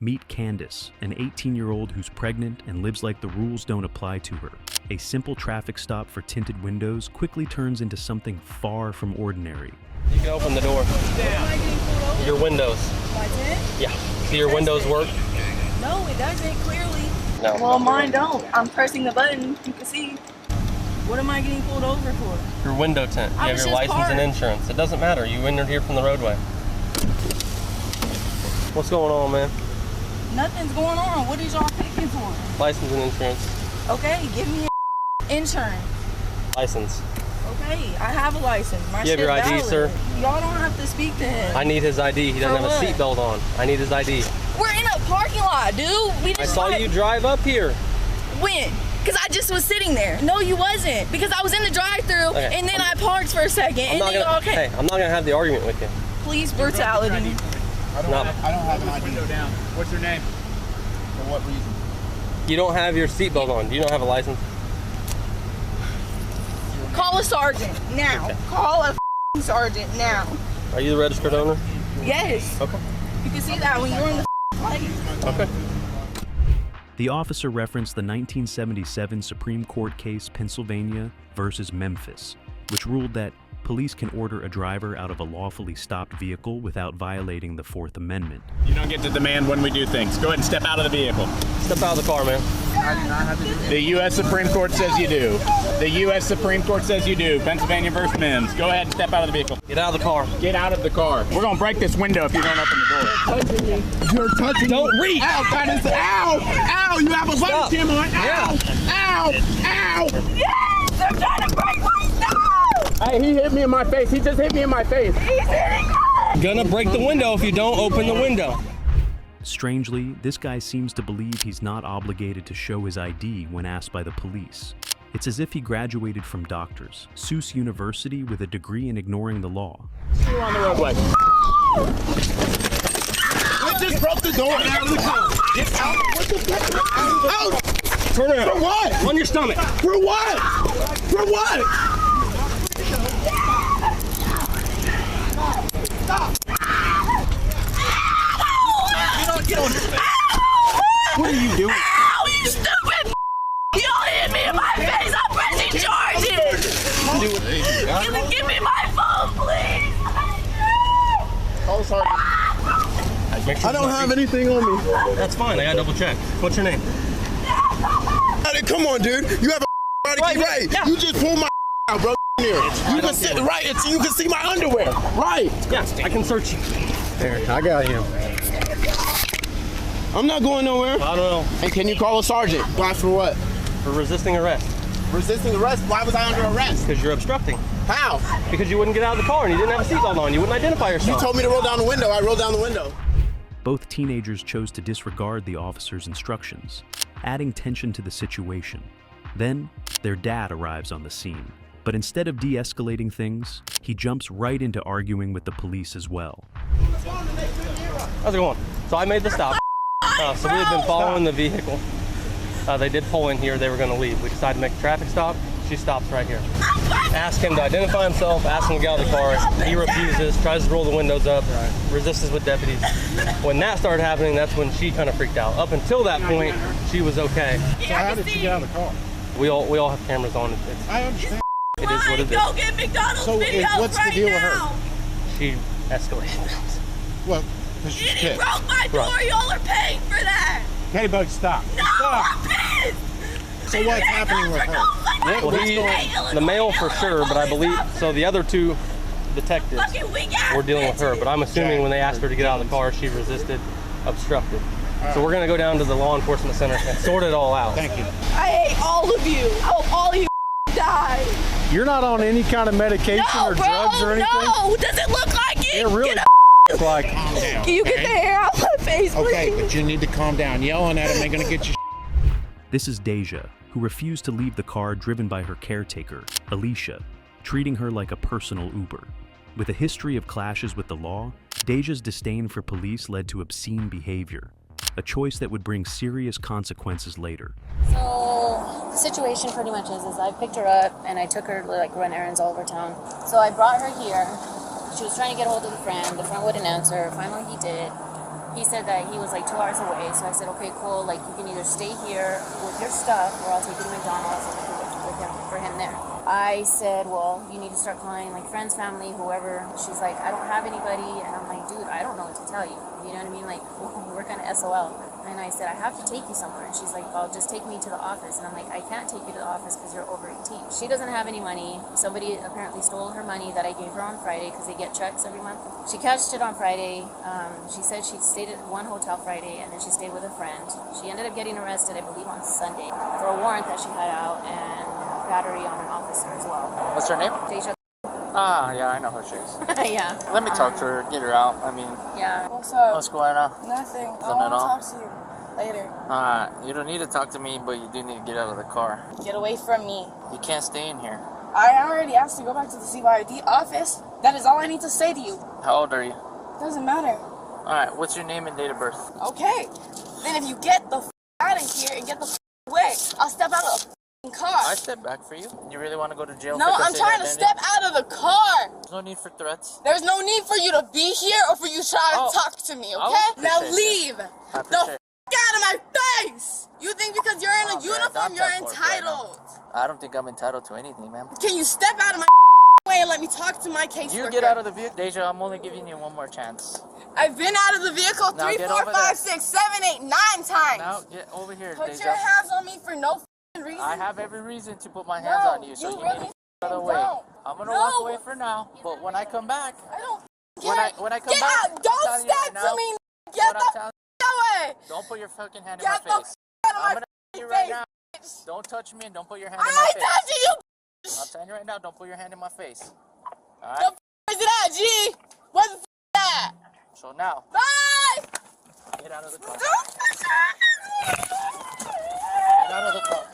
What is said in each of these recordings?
Meet Candice, an 18-year-old who's pregnant and lives like the rules don't apply to her. A simple traffic stop for tinted windows quickly turns into something far from ordinary. You can open the door. Your windows. My tent? Yeah. Do your windows work? No, it doesn't, clearly. No. Well, mine don't. I'm pressing the button, you can see. What am I getting pulled over for? Your window tint. You have your license and insurance. It doesn't matter. You entered here from the roadway. What's going on, man? Nothing's going on. What is y'all picking for? License and insurance. Okay, give me insurance. License. Okay, I have a license. My You have your ID, valid. sir? Y'all don't have to speak to him. I need his ID. He doesn't have a seatbelt on. I need his ID. We're in a parking lot, dude. I saw you drive up here. When? Because I just was sitting there. No, you wasn't. Because I was in the drive-thru, and then I parked for a second, and then you all came. Hey, I'm not going to have the argument with you. Police brutality. I don't have an ID. Window down. What's your name? For what reason? You don't have your seatbelt on. Do you not have a license? Call a sergeant now. Okay. Call a sergeant now. Are you the registered owner? Yes. Okay. You can see that when you're in the plate. Okay. The officer referenced the 1977 Supreme Court case Pennsylvania versus Memphis, which ruled that police can order a driver out of a lawfully stopped vehicle without violating the Fourth Amendment. You don't get to demand when we do things. Go ahead and step out of the vehicle. Step out of the car, man. I do not have to do that. The U.S. Supreme Court says you do. The U.S. Supreme Court says you do. Pennsylvania versus Mims. Go ahead and step out of the vehicle. Get out of the car. Get out of the car. We're going to break this window if you don't open the door. You're touching me. You're touching me. Don't reach. Ow, Candice. Ow. Ow. You have a Bodycam on. Ow. Ow. Ow. Yes! They're trying to break my stuff! Hey, he hit me in my face. He just hit me in my face. He's hitting me! Gonna break the window if you don't open the window. Strangely, this guy seems to believe he's not obligated to show his ID when asked by the police. It's as if he graduated from Doctors, Seuss University with a degree in ignoring the law. You're on the roadway. I just broke the door. Get out of the car. Get out. What the fuck? Out. Turn around. For what? On your stomach. For what? For what? Stop. Get on your face. What are you doing? Ow, you stupid! Y'all hit me in my face! I'm pressing charges! Give me my phone, please! Call the sergeant. Sure I don't have anything on me. That's fine. I gotta double check. What's your name? Come on, dude. You have a body right. Yeah. You just pulled my out, bro. Here. You can see right. You can see my underwear. Right. Yes, I can search you. There, I got him. I'm not going nowhere. I don't know. And can you call a sergeant? Why for what? For resisting arrest. Resisting arrest? Why was I under arrest? Because you're obstructing. How? Because you wouldn't get out of the car and you didn't have a seatbelt on. You wouldn't identify yourself. You told me to roll down the window. I rolled down the window. Both teenagers chose to disregard the officer's instructions, adding tension to the situation. Then, their dad arrives on the scene. But instead of de-escalating things, he jumps right into arguing with the police as well. How's it going? So I made the stop. So we had been following the vehicle. They did pull in here. They were going to leave. We decided to make a traffic stop. She stops right here. Ask him to identify himself. Ask him to get out of the car. He refuses. Tries to roll the windows up. Resists with deputies. When that started happening, that's when she kind of freaked out. Up until that point, she was okay. So how did she get out of the car? We all have cameras on. I understand. It is what it is. Go get McDonald's So videos what's the deal with her? She escalated. Well, He broke my door. Right. Y'all are paying for that. Hey, bud, stop. No, Stop. I'm pissed. So what's happening with her? Well, the male for sure, but I believe, so the other two detectives were dealing with her, but I'm assuming when they asked her to get out of the car, she resisted, obstructed. So we're gonna go down to the law enforcement center and sort it all out. Thank you. I hate all of you. I hope all of you die. You're not on any kind of medication or drugs or anything? No, does it look like it? It really Get like. Calm down. Can you get the hair out my face, please? Okay, but you need to calm down. Yelling at him ain't gonna get you. This is Deja, who refused to leave the car driven by her caretaker, Alicia, treating her like a personal Uber. With a history of clashes with the law, Deja's disdain for police led to obscene behavior, a choice that would bring serious consequences later. So the situation pretty much is I picked her up and I took her to like run errands all over town. So I brought her here. She was trying to get hold of the friend. The friend wouldn't answer. Finally he did. He said that he was like 2 hours away, so I said, okay, cool, like you can either stay here with your stuff or I'll take you to McDonald's and with him, for him there. I said, well, you need to start calling like friends, family, whoever. She's like, I don't have anybody, and I'm like, dude, I don't know what to tell you. You know what I mean? Like, we're kind of SOL. And I said, I have to take you somewhere. And she's like, well, just take me to the office. And I'm like, I can't take you to the office because you're over 18. She doesn't have any money. Somebody apparently stole her money that I gave her on Friday because they get checks every month. She cashed it on Friday. She said she stayed at one hotel Friday and then she stayed with a friend. She ended up getting arrested, I believe, on Sunday for a warrant that she had out and battery on an officer as well. What's her name? Deja. Ah, yeah, I know who she is. Yeah. Let me talk to her, get her out. I mean, Yeah. What's up? what's going on? Nothing. Nothing I want at to all? talk to you later. You don't need to talk to me, but you do need to get out of the car. Get away from me. You can't stay in here. I already asked to go back to the CYD office. That is all I need to say to you. How old are you? Doesn't matter. Alright, what's your name and date of birth? Okay. Then if you get the out of here and get the away, I'll step out of the car. I step back for you. You really want to go to jail? No, for I'm trying to identity? step out of the car. There's no need for threats. There's no need for you to be here or for you to try to talk to me, I okay? Now appreciate leave. I The appreciate out of my face. You think because you're in a man, uniform, don't you're talk for it right entitled. I don't think I'm entitled to anything, ma'am. Can you step out of my way and let me talk to my caseworker? You get out of the vehicle. Deja, I'm only giving you one more chance. I've been out of the vehicle Now 3, get 4, over 5, there. 6, 7, 8, 9 times. Now, get over here, Put Deja. your hands on me for no reason. I have every reason to put my hands on you, so you really need to get out of the way. don't. I'm gonna No. walk away for now, but when I come back, I don't when I come get back, out. Don't I'm telling you step right to now, me. Get what the I'm telling away. don't put your fucking hand Get in my the face. out of I'm my gonna tell you face. right now. Don't touch me and don't put your hand in I my ain't face. touching you. I'm telling you right now, don't put your hand in my face. The Alright? is it at, G? Where's the at? So now, Bye. get out of the car. Don't Get out of the car.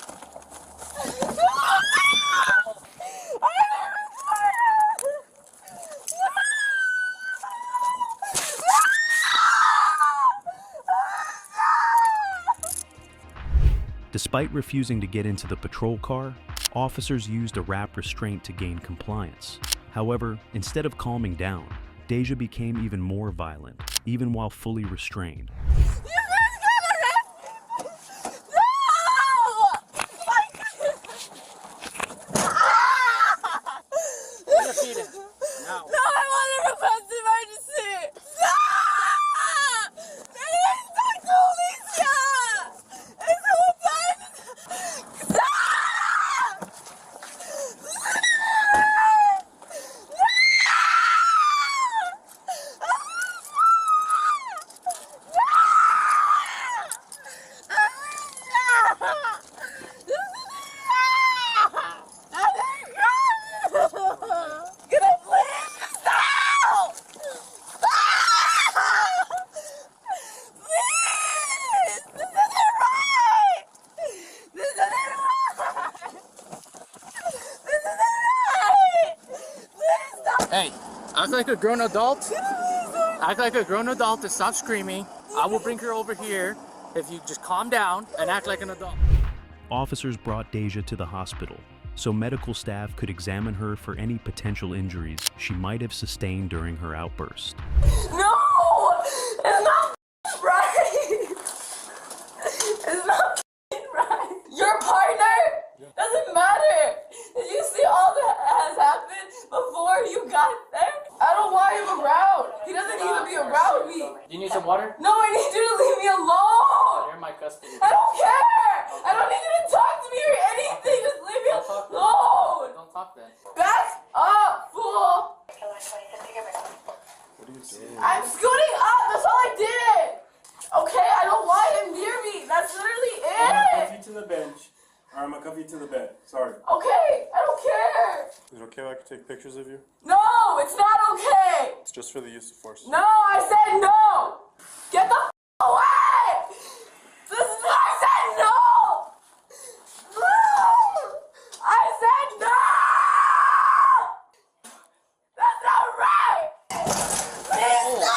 Despite refusing to get into the patrol car, officers used a rap restraint to gain compliance. However, instead of calming down, Deja became even more violent, even while fully restrained. Put your feet in. Now. No, I want to request emergency. Stop! Talk to Alicia. It's a weapon. Stop! Get up, please! Stop! Stop! Please! This isn't right! This isn't right! This isn't right! Please stop! Hey, act like a grown adult. Act like a grown adult and stop screaming. I will bring her over here if you just calm down and act like an adult. Officers brought Deja to the hospital so medical staff could examine her for any potential injuries she might have sustained during her outburst. No! It's not right! It's not right! Your partner? Doesn't matter! Did you see all that has happened before you got there? I don't want him around! He doesn't need to be around me! Do you need some water? No, I need you to leave me alone! You're in my custody. I don't care! I don't need you to talk to me or anything! Just leave me alone! Don't talk then. Back up, fool! I'm scooting up! That's all I did! Okay, I don't want him near me! That's literally I'm gonna it! cuff you to the bench. Or I'm gonna cuff you to the bed. Sorry. Okay, I don't care! Is it okay if I can take pictures of you? No, it's not okay! It's just for the use of force. No, I said no! Get the away! I said no! I said no! That's not right! Please no!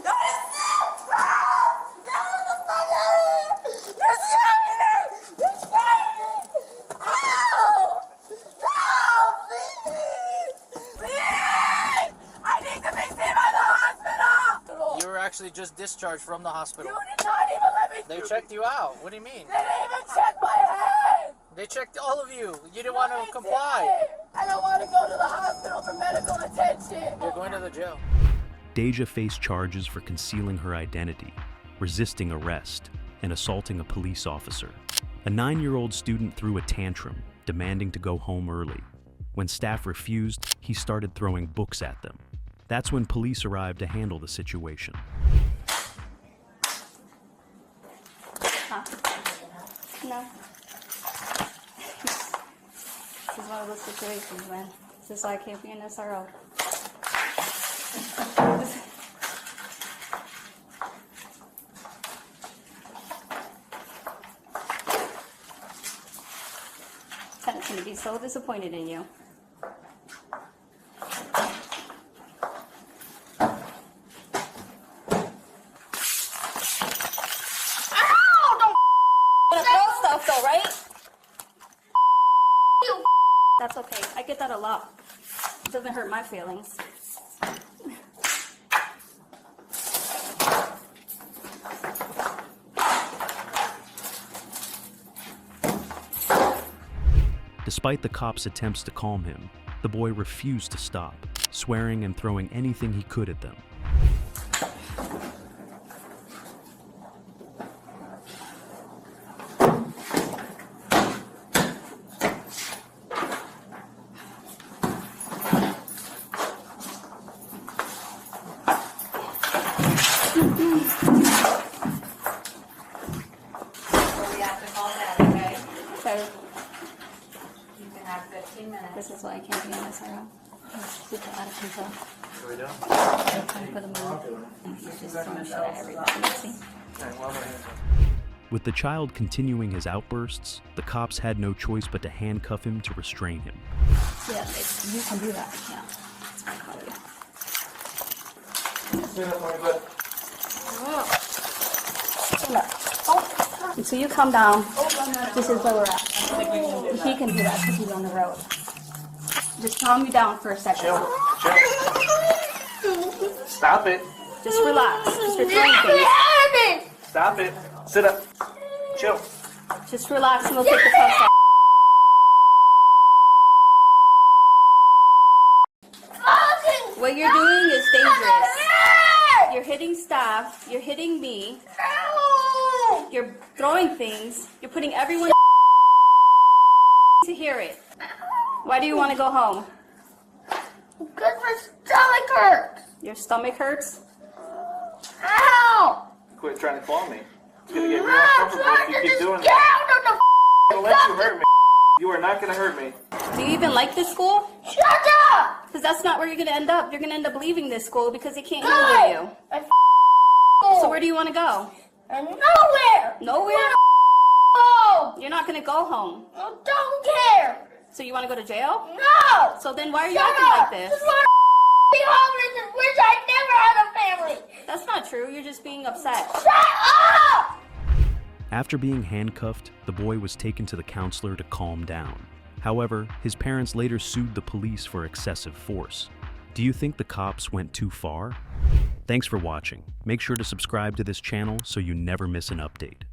That is not right! That is the fucking... You're scaring me! You're scaring me! Ow! No! Please! Please! I need to be seen by the hospital! You were actually just discharged from the hospital. You did not even let me. They checked you out. What do you mean? They didn't even check my head. They checked all of you. You didn't want to comply. I don't want to go to the hospital for medical attention. You're going to the jail. Deja faced charges for concealing her identity, resisting arrest, and assaulting a police officer. A 9-year-old student threw a tantrum, demanding to go home early. When staff refused, he started throwing books at them. That's when police arrived to handle the situation. No. This is one of those situations, man. This is why I can't be an SRO. Tenant's gonna be so disappointed in you. That's okay. I get that a lot. It doesn't hurt my feelings. Despite the cops' attempts to calm him, the boy refused to stop, swearing and throwing anything he could at them. This is why I can't be an SRO. It's super out of control. What are we doing? Time for the move. He's just throwing shit at everybody. See? With the child continuing his outbursts, the cops had no choice but to handcuff him to restrain him. Yeah, you can do that. Yeah. That's what I call you. Until you come down, this is where we're at. He can do that because he's on the road. Just calm me down for a second. Chill. Stop it. Just relax. Just restrain things. Stop it. Sit up. Chill. Just relax and we'll take the cuffs off. What you're doing is dangerous. You're hitting staff. You're hitting me. You're throwing things. You're putting everyone to hear it. Why do you want to go home? Because my stomach hurts. Your stomach hurts? Ow! Quit trying to claw me. It's gonna get I'm real uncomfortable if you trying to keep just doing get that. out of the I'm gonna let you hurt me. You are not gonna hurt me. Do you even like this school? Shut up! Because that's not where you're going to end up. You're going to end up leaving this school because they can't handle you. So where do you want to go? Nowhere! Nowhere? Oh! You're not going to go home. I don't care! So you want to go to jail? No! So then why are you Shut acting up! like this? Just want to be homeless and wish I never had a family! That's not true. You're just being upset. Shut up! After being handcuffed, the boy was taken to the counselor to calm down. However, his parents later sued the police for excessive force. Do you think the cops went too far? Thanks for watching. Make sure to subscribe to this channel so you never miss an update.